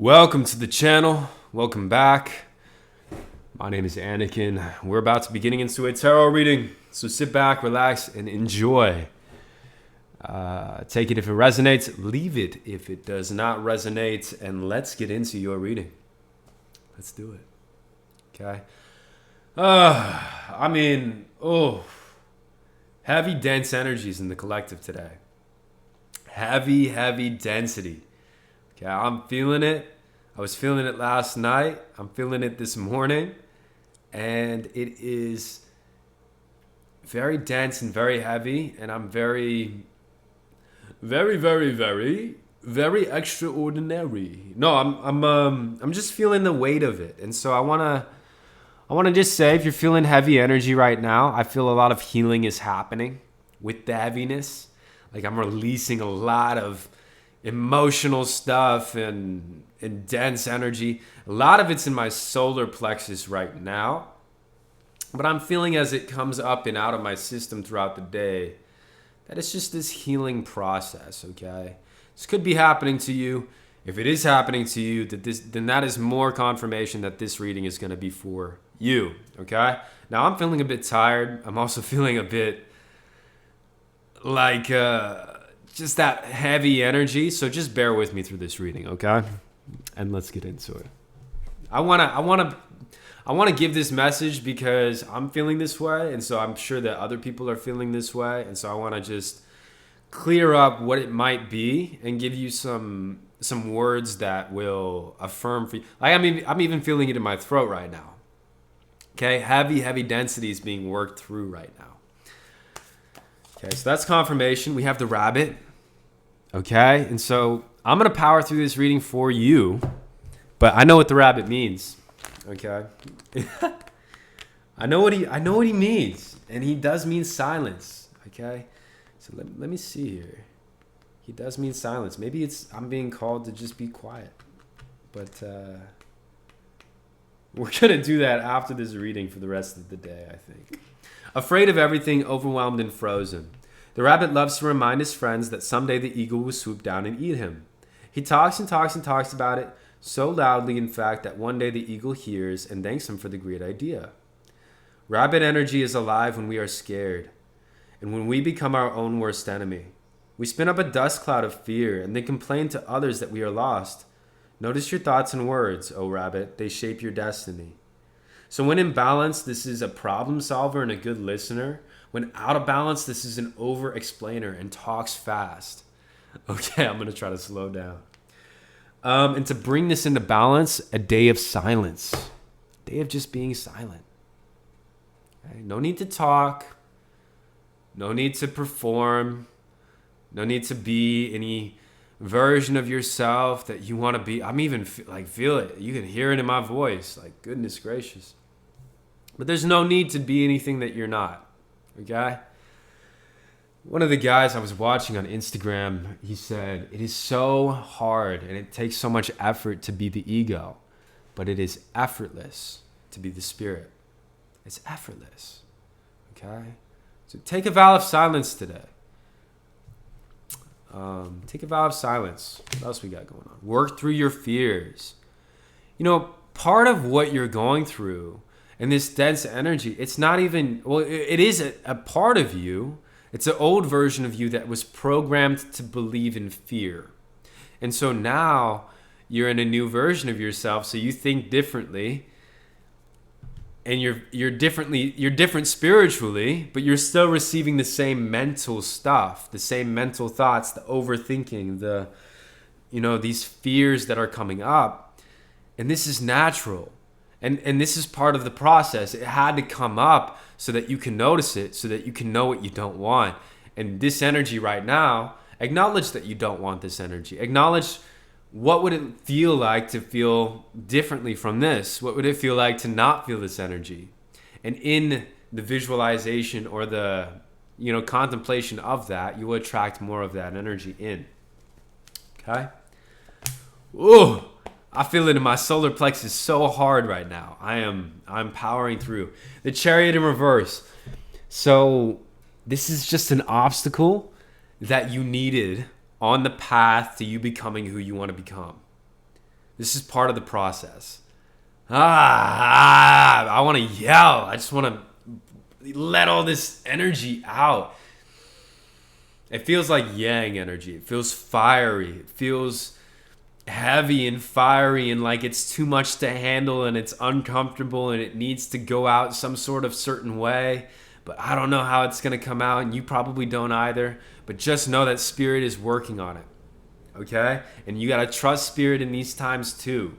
Welcome to the channel. Welcome back. My name is Anakin. We're about to be getting into a tarot reading. So sit back, relax, and enjoy. Take it if it resonates. Leave it if it does not resonate. And let's get into your reading. Let's do it. Okay. Heavy, dense energies in the collective today. Heavy density. Okay, I'm feeling it. I was feeling it last night. I'm feeling it this morning. And it is very dense and very heavy. And I'm very extraordinary. No, I'm just feeling the weight of it. And so I wanna just say, if you're feeling heavy energy right now, I feel a lot of healing is happening with the heaviness. Like I'm releasing a lot of emotional stuff and dense energy. A lot of it's in my solar plexus right now. But I'm feeling as it comes up and out of my system throughout the day that it's just this healing process, okay? This could be happening to you. If it is happening to you, then that is more confirmation that this reading is going to be for you, okay? Now, I'm feeling a bit tired. I'm also feeling a bit like just that heavy energy. So just bear with me through this reading, okay? And let's get into it. I want to give this message because I'm feeling this way, and so I'm sure that other people are feeling this way, and so I want to just clear up what it might be and give you some words that will affirm for you. Like I'm even feeling it in my throat right now. Okay, heavy density is being worked through right now. Okay, so that's confirmation. We have the rabbit. Okay, and so I'm gonna power through this reading for you, but I know what the rabbit means. Okay, I know what he means, and he does mean silence. Okay, so let me see here. He does mean silence. Maybe I'm being called to just be quiet, but we're gonna do that after this reading for the rest of the day, I think. Afraid of everything, overwhelmed and frozen. The rabbit loves to remind his friends that someday the eagle will swoop down and eat him. He talks and talks and talks about it, so loudly, in fact, that one day the eagle hears and thanks him for the great idea. Rabbit energy is alive when we are scared, and when we become our own worst enemy. We spin up a dust cloud of fear and then complain to others that we are lost. Notice your thoughts and words, O rabbit. They shape your destiny. So when in balance, this is a problem solver and a good listener. When out of balance, this is an over-explainer and talks fast. Okay, I'm going to try to slow down. And to bring this into balance, a day of silence. A day of just being silent. Okay? No need to talk. No need to perform. No need to be any version of yourself that you want to be. I'm even feel it. You can hear it in my voice. Like, goodness gracious. But there's no need to be anything that you're not. Okay? One of the guys I was watching on Instagram, he said, it is so hard and it takes so much effort to be the ego, but it is effortless to be the spirit. It's effortless. Okay? So take a vow of silence today. Take a vow of silence. What else we got going on? Work through your fears. You know, part of what you're going through and this dense energy, it's not even, well, it is a part of you. It's an old version of you that was programmed to believe in fear. And so now you're in a new version of yourself, so you think differently. And you're different spiritually, but you're still receiving the same mental stuff, the same mental thoughts, the overthinking, these fears that are coming up. And this is natural. And this is part of the process. It had to come up so that you can notice it, so that you can know what you don't want. And this energy right now, acknowledge that you don't want this energy. Acknowledge what would it feel like to feel differently from this? What would it feel like to not feel this energy? And in the visualization or the contemplation of that, you will attract more of that energy in. Okay? Ooh, I feel it in my solar plexus so hard right now. I'm powering through. The Chariot in reverse. So this is just an obstacle that you needed on the path to you becoming who you want to become. This is part of the process. I want to yell. I just want to let all this energy out. It feels like yang energy. It feels fiery. It feels heavy and fiery and like it's too much to handle and it's uncomfortable and it needs to go out some sort of certain way. But I don't know how it's going to come out, and you probably don't either. But just know that Spirit is working on it. Okay? And you got to trust Spirit in these times too.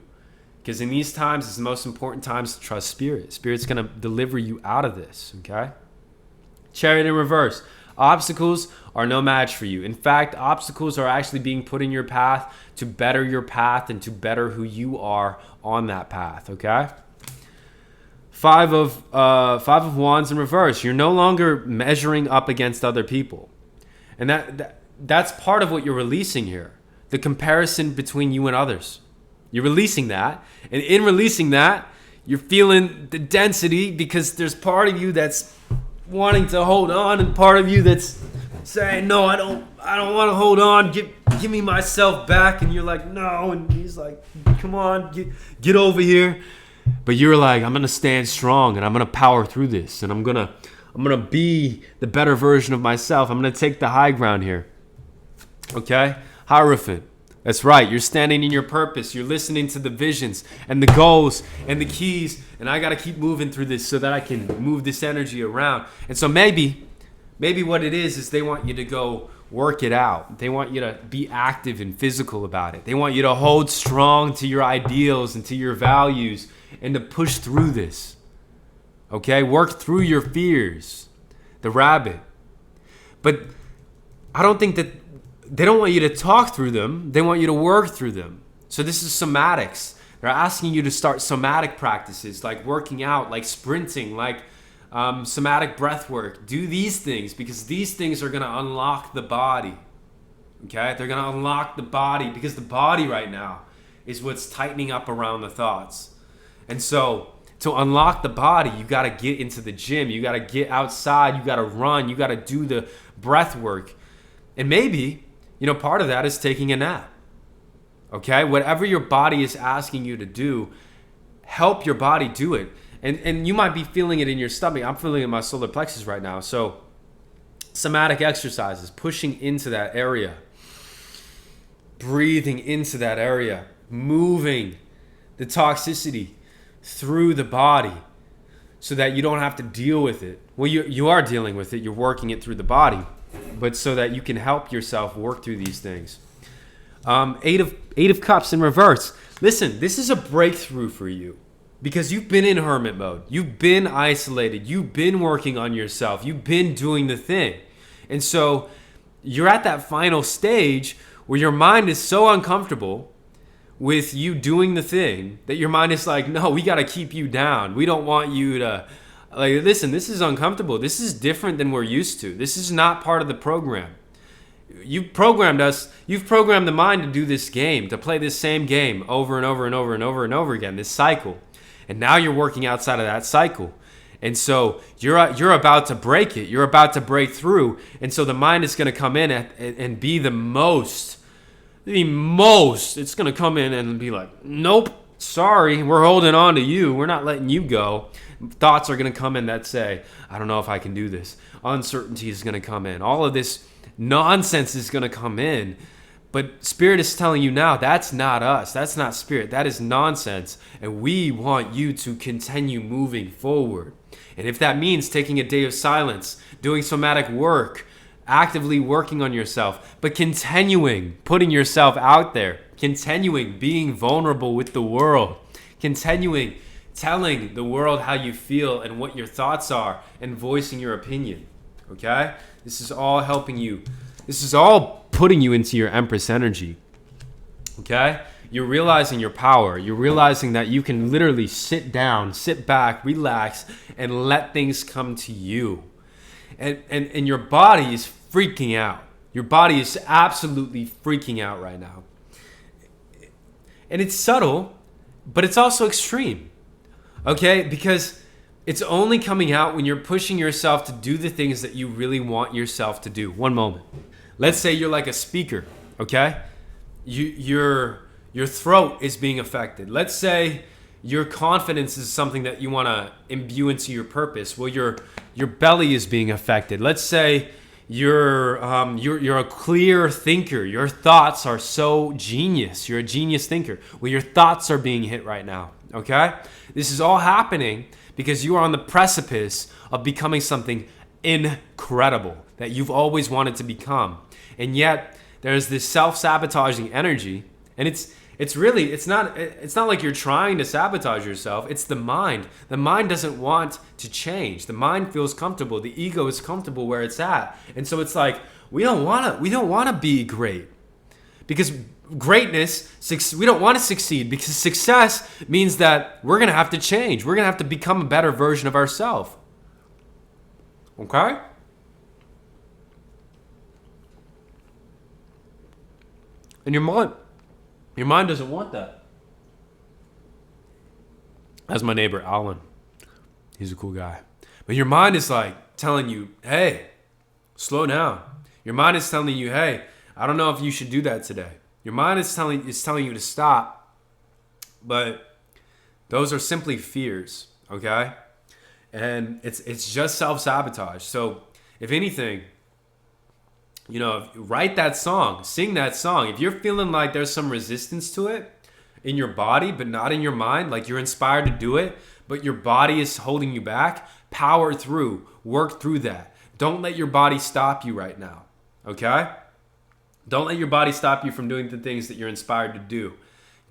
Because in these times, it's the most important times to trust Spirit. Spirit's going to deliver you out of this. Okay? Chariot in reverse. Obstacles are no match for you. In fact, obstacles are actually being put in your path to better your path and to better who you are on that path. Okay? Five of Wands in reverse. You're no longer measuring up against other people. And that's part of what you're releasing here. The comparison between you and others. You're releasing that. And in releasing that, you're feeling the density because there's part of you that's wanting to hold on and part of you that's saying, no, I don't want to hold on. Give me myself back. And you're like, no. And he's like, come on, get over here. But you're like, I'm going to stand strong and I'm going to power through this. And I'm going to be the better version of myself. I'm going to take the high ground here. Okay? Hierophant. That's right. You're standing in your purpose. You're listening to the visions and the goals and the keys. And I got to keep moving through this so that I can move this energy around. And so maybe what it is they want you to go work it out. They want you to be active and physical about it. They want you to hold strong to your ideals and to your values and to push through this. Okay? Work through your fears. The rabbit. But I don't think that they don't want you to talk through them. They want you to work through them. So this is somatics. They're asking you to start somatic practices like working out, like sprinting, like somatic breath work. Do these things because these things are going to unlock the body. Okay? They're going to unlock the body because the body right now is what's tightening up around the thoughts. And so to unlock the body, you got to get into the gym. You got to get outside. You got to run. You got to do the breath work. And maybe, part of that is taking a nap. Okay? Whatever your body is asking you to do, help your body do it. And you might be feeling it in your stomach. I'm feeling it in my solar plexus right now. So somatic exercises, pushing into that area, breathing into that area, moving the toxicity through the body so that you don't have to deal with it. Well, you are dealing with it. You're working it through the body, but so that you can help yourself work through these things. Eight of Cups in reverse. Listen, this is a breakthrough for you because you've been in hermit mode. You've been isolated. You've been working on yourself. You've been doing the thing. And so you're at that final stage where your mind is so uncomfortable with you doing the thing that your mind is like, no, we got to keep you down. We don't want you to, listen, this is uncomfortable. This is different than we're used to. This is not part of the program. You've programmed the mind to do this game, to play this same game over and over and over and over and over again, this cycle. And now you're working outside of that cycle. And so you're about to break it. You're about to break through. And so the mind is going to come in and be the most, it's going to come in and be like, nope, sorry, we're holding on to you. We're not letting you go. Thoughts are going to come in that say, I don't know if I can do this. Uncertainty is going to come in. All of this nonsense is going to come in. But Spirit is telling you now, that's not us. That's not Spirit. That is nonsense. And we want you to continue moving forward. And if that means taking a day of silence, doing somatic work, actively working on yourself, but continuing putting yourself out there, continuing being vulnerable with the world, continuing telling the world how you feel and what your thoughts are and voicing your opinion. Okay? This is all helping you. This is all putting you into your Empress energy. Okay? You're realizing your power. You're realizing that you can literally sit down, sit back, relax, and let things come to you. And your body is freaking out. Your body is absolutely freaking out right now. And it's subtle, but it's also extreme. Okay? Because it's only coming out when you're pushing yourself to do the things that you really want yourself to do. One moment. Let's say you're like a speaker, okay? You're your throat is being affected. Let's say your confidence is something that you want to imbue into your purpose. Well, your belly is being affected. Let's say you're a clear thinker. Your thoughts are so genius. You're a genius thinker. Well, your thoughts are being hit right now. Okay, this is all happening because you are on the precipice of becoming something incredible that you've always wanted to become, and yet there's this self-sabotaging energy, and it's not like you're trying to sabotage yourself. It's the mind. The mind doesn't want to change. The mind feels comfortable. The ego is comfortable where it's at. And so it's like, we don't want to be great. Because greatness, we don't want to succeed, because success means that we're going to have to change. We're going to have to become a better version of ourselves. Okay? And your mind doesn't want that. That's my neighbor, Alan. He's a cool guy. But your mind is like telling you, hey, slow down. Your mind is telling you, hey, I don't know if you should do that today. Your mind is telling you to stop. But those are simply fears, okay? And it's just self-sabotage. So if anything, write that song, sing that song. If you're feeling like there's some resistance to it in your body, but not in your mind, like you're inspired to do it, but your body is holding you back, power through, work through that. Don't let your body stop you right now, okay? Don't let your body stop you from doing the things that you're inspired to do.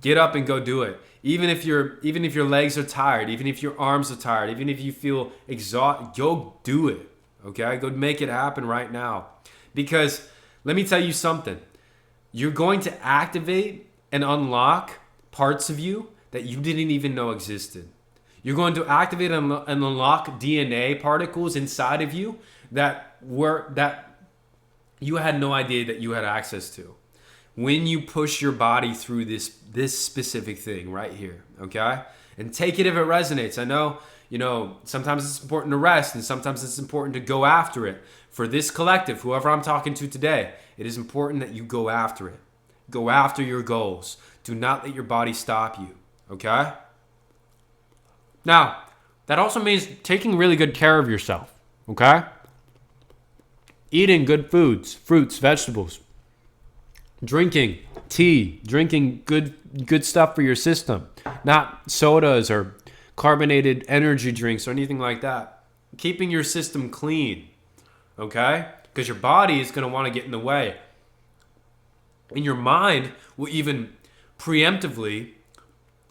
Get up and go do it. Even if your legs are tired, even if your arms are tired, even if you feel exhausted, go do it, okay? Go make it happen right now. Because let me tell you something. You're going to activate and unlock parts of you that you didn't even know existed. You're going to activate and unlock DNA particles inside of you that you had no idea that you had access to. When you push your body through this specific thing right here, okay? And take it if it resonates. I know, sometimes it's important to rest, and sometimes it's important to go after it. For this collective, whoever I'm talking to today, it is important that you go after it. Go after your goals. Do not let your body stop you, okay? Now, that also means taking really good care of yourself, okay? Eating good foods, fruits, vegetables. Drinking tea, drinking good stuff for your system. Not sodas or carbonated energy drinks or anything like that. Keeping your system clean, okay? Because your body is going to want to get in the way. And your mind will even preemptively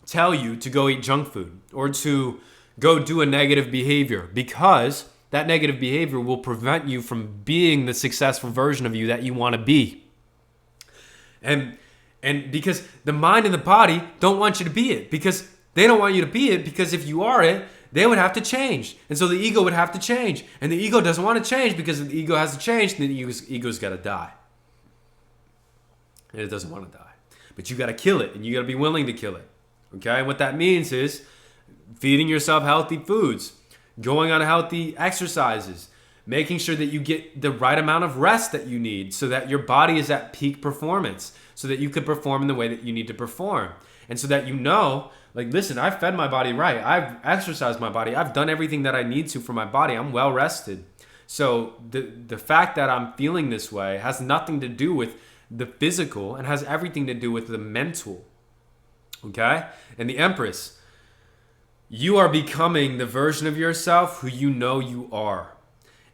tell you to go eat junk food or to go do a negative behavior, because that negative behavior will prevent you from being the successful version of you that you want to be. And because the mind and the body don't want you to be it, because they don't want you to be it, because if you are it, they would have to change. And so the ego would have to change. And the ego doesn't want to change, because if the ego has to change, then the ego's got to die. And it doesn't want to die. But you got to kill it, and you got to be willing to kill it. Okay? And what that means is feeding yourself healthy foods, going on healthy exercises, making sure that you get the right amount of rest that you need so that your body is at peak performance, so that you could perform in the way that you need to perform. And so that listen, I've fed my body right. I've exercised my body. I've done everything that I need to for my body. I'm well rested. So the fact that I'm feeling this way has nothing to do with the physical and has everything to do with the mental. Okay? And the Empress, you are becoming the version of yourself who you know you are.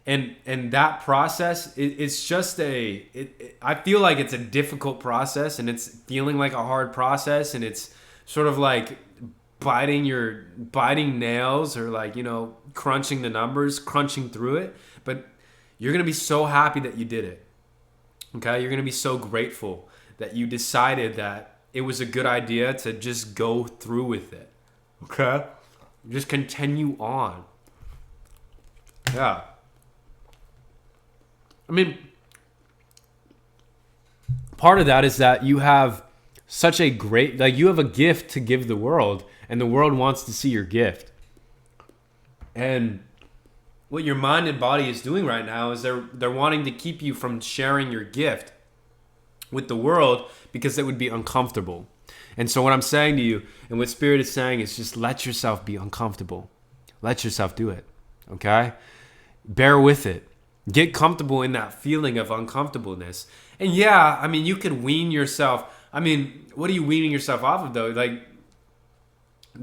And that process, it's just I feel like it's a difficult process, and it's feeling like a hard process, and it's sort of like biting nails, or crunching the numbers, crunching through it. But you're going to be so happy that you did it. Okay? You're going to be so grateful that you decided that it was a good idea to just go through with it. Okay? Just continue on. Yeah. I mean, part of that is that you have such a great, you have a gift to give the world, and the world wants to see your gift. And what your mind and body is doing right now is they're wanting to keep you from sharing your gift with the world, because it would be uncomfortable. And so what I'm saying to you and what Spirit is saying is just let yourself be uncomfortable. Let yourself do it. Okay? Bear with it. Get comfortable in that feeling of uncomfortableness. And yeah, I mean, you can wean yourself. I mean, what are you weaning yourself off of though? Like,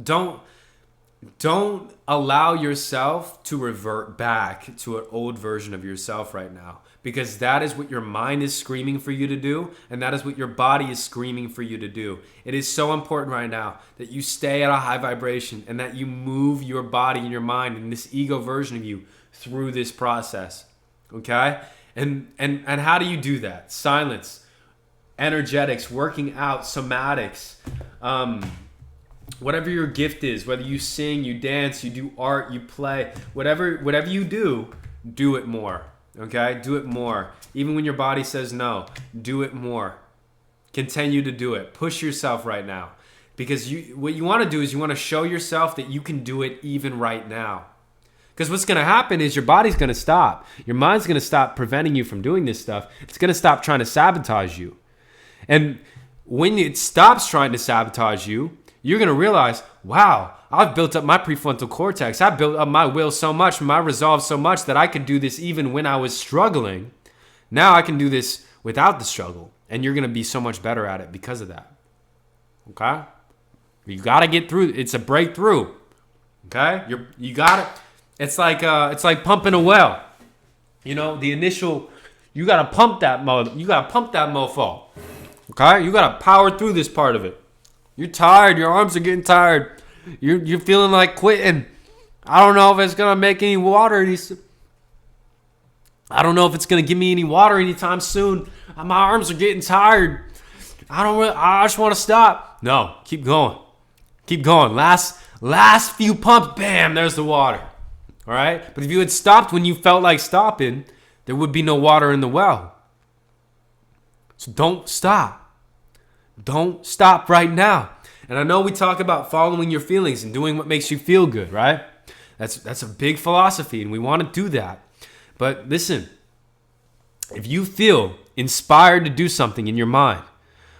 don't allow yourself to revert back to an old version of yourself right now, because that is what your mind is screaming for you to do, and that is what your body is screaming for you to do. It is so important right now that you stay at a high vibration and that you move your body and your mind and this ego version of you through this process. Okay? And how do you do that? Silence, energetics, working out, somatics, whatever your gift is, whether you sing, you dance, you do art, you play, whatever you do it more. Okay? Do it more. Even when your body says no, do it more. Continue to do it. Push yourself right now. Because what you want to do is you want to show yourself that you can do it even right now. Because what's going to happen is your body's going to stop. Your mind's going to stop preventing you from doing this stuff. It's going to stop trying to sabotage you. And when it stops trying to sabotage you, you're going to realize, wow, I've built up my prefrontal cortex. I built up my will so much, my resolve so much that I could do this even when I was struggling. Now I can do this without the struggle. And you're going to be so much better at it because of that. Okay? You got to get through. It's a breakthrough. Okay? You got it. It's like pumping a well. You know, the initial, you got to pump that mofo. Okay? You got to power through this part of it. You're tired. Your arms are getting tired. You're feeling like quitting. I don't know if it's going to make any water. I don't know if it's going to give me any water anytime soon. My arms are getting tired. I just want to stop. No, keep going. Keep going. Last few pumps, bam, there's the water. All right? But if you had stopped when you felt like stopping, there would be no water in the well. So don't stop. Don't stop right now. And I know we talk about following your feelings and doing what makes you feel good, right? That's a big philosophy, and we want to do that. But listen, if you feel inspired to do something in your mind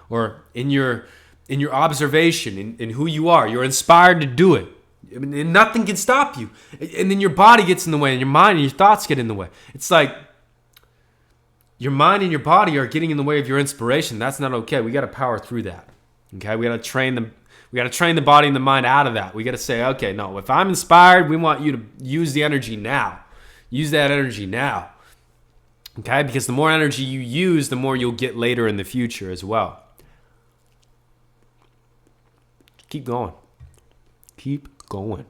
or in your observation, in who you are, you're inspired to do it. And nothing can stop you. And then your body gets in the way, and your mind and your thoughts get in the way. It's like your mind and your body are getting in the way of your inspiration. That's not okay. We got to power through that. Okay? We got to train the body and the mind out of that. We got to say, okay, no, if I'm inspired, we want you to use the energy now. Use that energy now. Okay? Because the more energy you use, the more you'll get later in the future as well. Keep going. Keep going.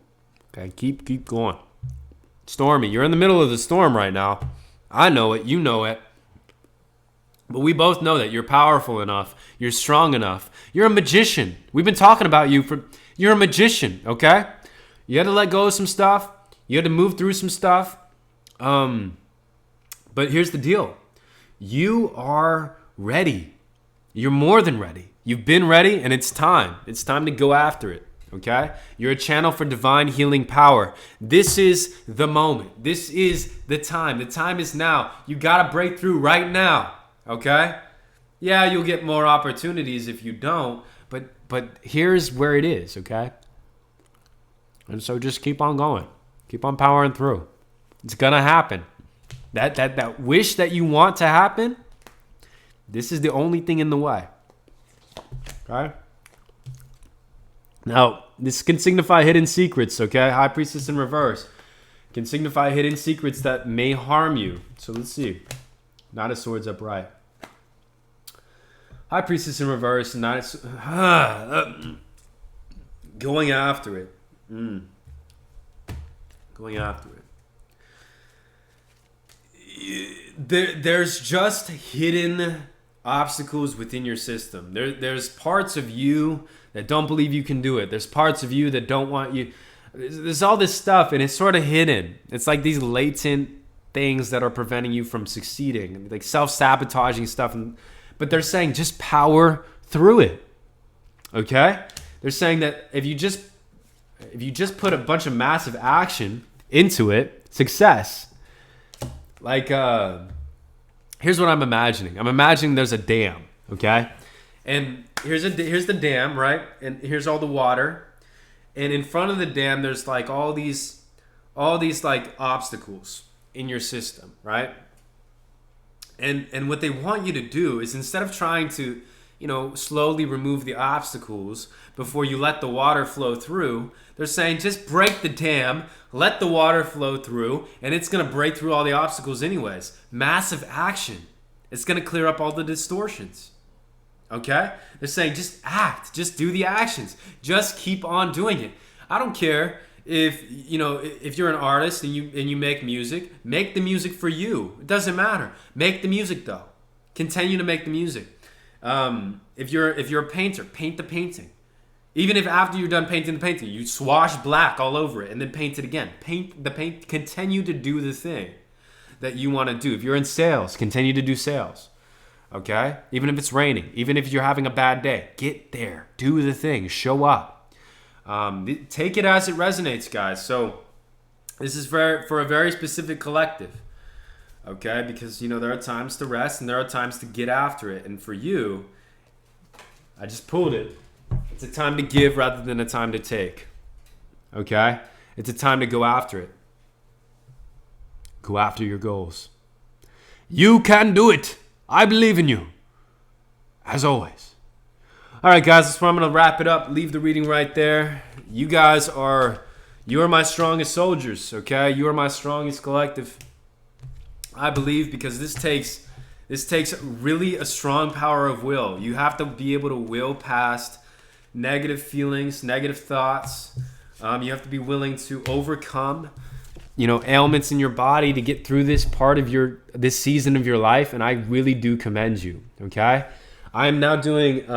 Okay? Keep going. Stormy, you're in the middle of the storm right now. I know it. You know it. But we both know that you're powerful enough. You're strong enough. You're a magician. We've been talking about you you're a magician, okay? You had to let go of some stuff. You had to move through some stuff. But here's the deal. You are ready. You're more than ready. You've been ready, and it's time. It's time to go after it, okay? You're a channel for divine healing power. This is the moment. This is the time. The time is now. You got to break through right now. Okay? Yeah, you'll get more opportunities if you don't, but here's where it is, okay? And so just keep on going. Keep on powering through. It's gonna happen. That wish that you want to happen, this is the only thing in the way. Okay? Now, this can signify hidden secrets, okay? High Priestess in reverse can signify hidden secrets that may harm you. So let's see. Knight of Swords upright. High Priestess in reverse. Knight of going after it. Going after it. There's just hidden obstacles within your system. There's parts of you that don't believe you can do it. There's parts of you that don't want you. There's all this stuff, and it's sort of hidden. It's like these latent things that are preventing you from succeeding, like self-sabotaging stuff. But they're saying just power through it. Okay? They're saying that if you just put a bunch of massive action into it, success. Like here's what I'm imagining. I'm imagining there's a dam, okay? And here's the dam, right? And here's all the water. And in front of the dam, there's like all these like obstacles in your system, right? And what they want you to do is, instead of trying to, slowly remove the obstacles before you let the water flow through, they're saying just break the dam, let the water flow through, and it's going to break through all the obstacles anyways. Massive action. It's going to clear up all the distortions. Okay? They're saying just act, just do the actions, just keep on doing it. I don't care if you're an artist and you make music, make the music for you. It doesn't matter. Make the music though. Continue to make the music. If you're a painter, paint the painting. Even if after you're done painting the painting, you swash black all over it and then paint it again. Paint the paint. Continue to do the thing that you want to do. If you're in sales, continue to do sales. Okay? Even if it's raining, even if you're having a bad day, get there. Do the thing. Show up. Take it as it resonates, guys. So this is for a very specific collective. Okay? Because, there are times to rest and there are times to get after it. And for you, I just pulled it. It's a time to give rather than a time to take. Okay? It's a time to go after it. Go after your goals. You can do it. I believe in you. As always. All right, guys, that's where I'm going to wrap it up. Leave the reading right there. You are my strongest soldiers, okay? You are my strongest collective. I believe, because this takes really a strong power of will. You have to be able to will past negative feelings, negative thoughts. You have to be willing to overcome ailments in your body to get through this part of this season of your life. And I really do commend you. Okay. I'm now doing a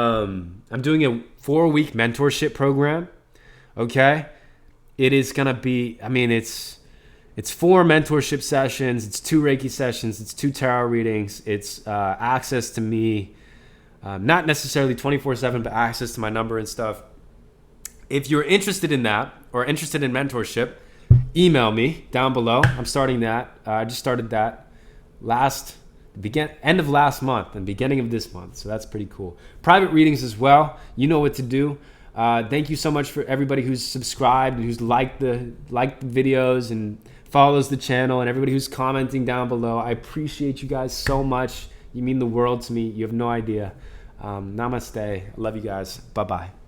4-week mentorship program. Okay. It is going to be, it's 4 mentorship sessions. It's 2 Reiki sessions. It's 2 tarot readings. It's access to me, not necessarily 24/7, but access to my number and stuff. If you're interested in that or interested in mentorship, email me down below. I'm starting that. I just started that end of last month and beginning of this month. So that's pretty cool. Private readings as well. You know what to do. Thank you so much for everybody who's subscribed and who's liked the videos and follows the channel, and everybody who's commenting down below. I appreciate you guys so much. You mean the world to me. You have no idea. Namaste. I love you guys. Bye-bye.